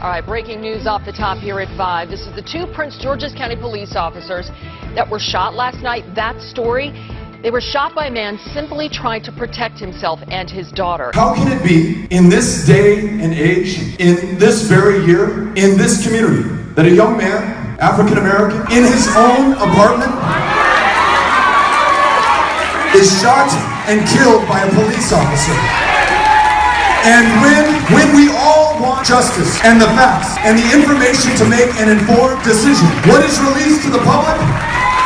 All right, breaking news off the top here at 5. This is the two Prince George's County police officers that were shot last night. That story, they were shot by a man simply trying to protect himself and his daughter. How can it be in this day and age, in this very year, in this community, that a young man, African American, in his own apartment, is shot and killed by a police officer? And when we all want justice and the facts and the information to make an informed decision, what is released to the public?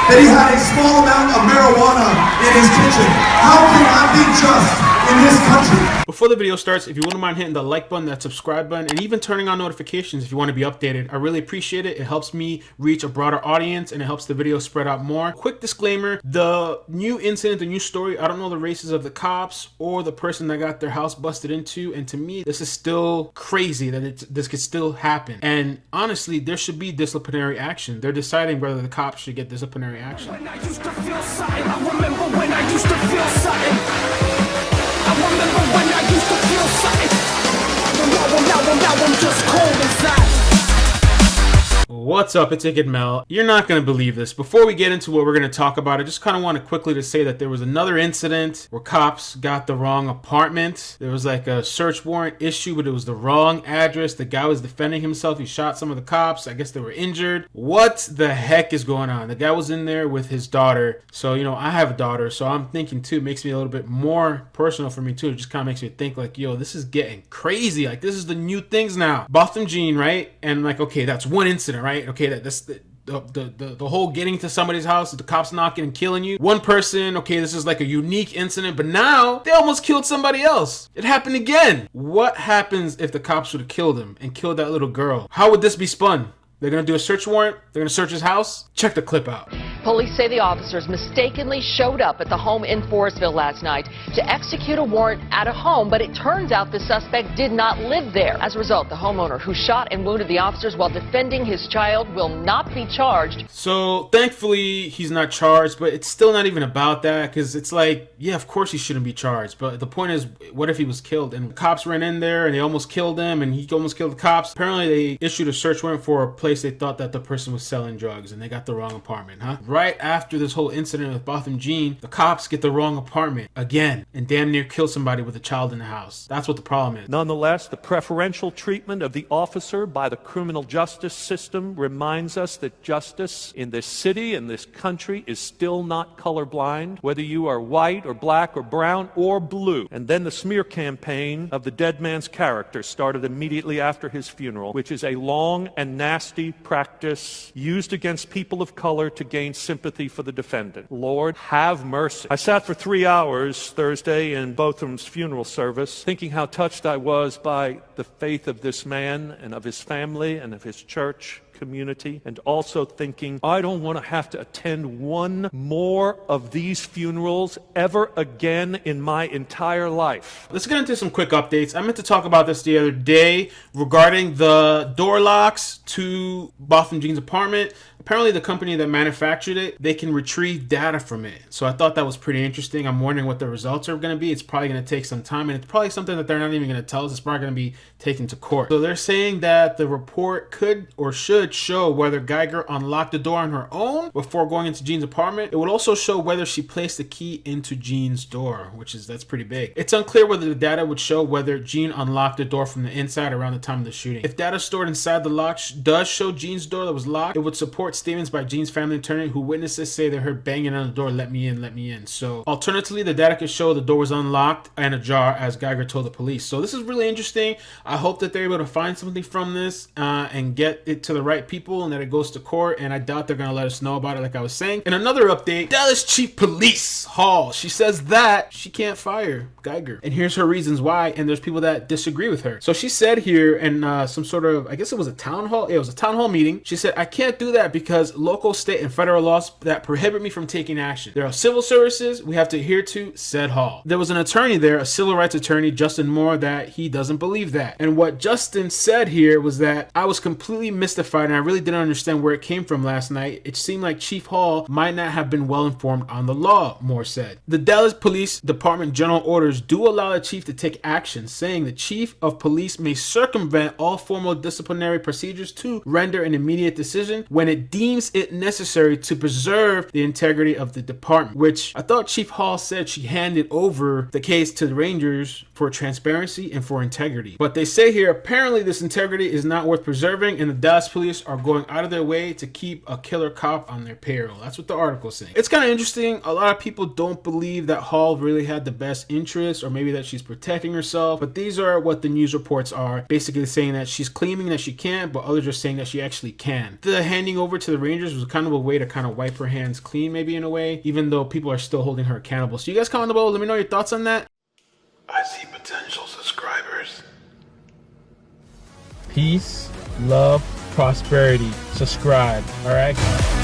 That he had a small amount of marijuana in his kitchen. How can that be just in this country? Before the video starts, if you wouldn't mind hitting the like button, that subscribe button, and even turning on notifications if you want to be updated, I really appreciate it. It helps me reach a broader audience and it helps the video spread out more. Quick disclaimer, the new incident, the new story, I don't know the races of the cops or the person that got their house busted into, and to me, this is still crazy that this could still happen. And honestly, there should be disciplinary action. They're deciding whether the cops should get disciplinary action. When I used to feel something, I remember when I used to feel something. I remember when I used to feel something. Now I'm just cold inside. What's up, it's iCkEdMeL. You're not going to believe this. Before we get into what we're going to talk about, I just kind of want to quickly to say that there was another incident where cops got the wrong apartment. There was like a search warrant issue, but it was the wrong address. The guy was defending himself. He shot some of the cops. I guess they were injured. What the heck is going on? The guy was in there with his daughter. So, you know, I have a daughter, so I'm thinking too, it makes me a little bit more personal for me too. It just kind of makes me think like, yo, this is getting crazy. Like, this is the new things now. Botham Jean, right? And like, okay, that's one incident, right? Okay, that's the whole getting to somebody's house, the cops knocking and killing you. One person, okay, this is like a unique incident, but now they almost killed somebody else. It happened again. What happens if the cops would have killed him and killed that little girl? How would this be spun? They're gonna do a search warrant? They're gonna search his house? Check the clip out. Police say the officers mistakenly showed up at the home in Forestville last night to execute a warrant at a home, but it turns out the suspect did not live there. As a result, the homeowner who shot and wounded the officers while defending his child will not be charged. So thankfully he's not charged, but it's still not even about that, because it's like, yeah, of course he shouldn't be charged, but the point is, what if he was killed and the cops ran in there and they almost killed him and he almost killed the cops? Apparently they issued a search warrant for a place they thought that the person was selling drugs and they got the wrong apartment, huh? Right after this whole incident with Botham Jean, the cops get the wrong apartment again and damn near kill somebody with a child in the house. That's what the problem is. Nonetheless, the preferential treatment of the officer by the criminal justice system reminds us that justice in this city and this country is still not colorblind, whether you are white or black or brown or blue. And then the smear campaign of the dead man's character started immediately after his funeral, which is a long and nasty practice used against people of color to gain sympathy for the defendant. Lord, have mercy. I sat for 3 hours Thursday in Botham's funeral service, thinking how touched I was by the faith of this man and of his family and of his church community, and also thinking, I don't want to have to attend one more of these funerals ever again in my entire life. Let's get into some quick updates. I meant to talk about this the other day regarding the door locks to Botham Jean's apartment. Apparently the company that manufactured it, they can retrieve data from it. So I thought that was pretty interesting. I'm wondering what the results are going to be. It's probably going to take some time, and it's probably something that they're not even going to tell us. It's probably going to be taken to court. So they're saying that the report could or should show whether Geiger unlocked the door on her own before going into Jean's apartment. It would also show whether she placed the key into Jean's door, that's pretty big. It's unclear whether the data would show whether Jean unlocked the door from the inside around the time of the shooting. If data stored inside the lock does show Jean's door that was locked, it would support statements by Jean's family attorney, who witnesses say they heard banging on the door, let me in, let me in. So alternatively, the data could show the door was unlocked and ajar, as Geiger told the police. So this is really interesting. I hope that they're able to find something from this and get it to the right people and that it goes to court, and I doubt they're going to let us know about it like I was saying. And another update, Dallas Chief Police Hall, she says that she can't fire Geiger. And here's her reasons why, and there's people that disagree with her. So she said here in some sort of, I guess it was a town hall, it was a town hall meeting, she said, I can't do that because local, state, and federal laws that prohibit me from taking action. There are civil services we have to adhere to said hall. There was an attorney there, a civil rights attorney, Justin Moore, that he doesn't believe that. And what Justin said here was that I was completely mystified and I really didn't understand where it came from last night. It seemed like Chief Hall might not have been well informed on the law, Moore said. The Dallas Police Department general orders do allow the chief to take action, saying the chief of police may circumvent all formal disciplinary procedures to render an immediate decision when it deems it necessary to preserve the integrity of the department, which I thought Chief Hall said she handed over the case to the Rangers for transparency and for integrity. But they say here apparently this integrity is not worth preserving, and the Dallas police are going out of their way to keep a killer cop on their payroll. That's what the article's saying. It's kind of interesting. A lot of people don't believe that Hall really had the best interest, or maybe that she's protecting herself, but these are what the news reports are, basically saying that she's claiming that she can't, but others are saying that she actually can. The handing over to the Rangers was kind of a way to kind of wipe her hands clean, maybe in a way, even though people are still holding her accountable. So you guys comment below, let me know your thoughts on that. I see potential subscribers. Peace, love, prosperity. Subscribe, all right?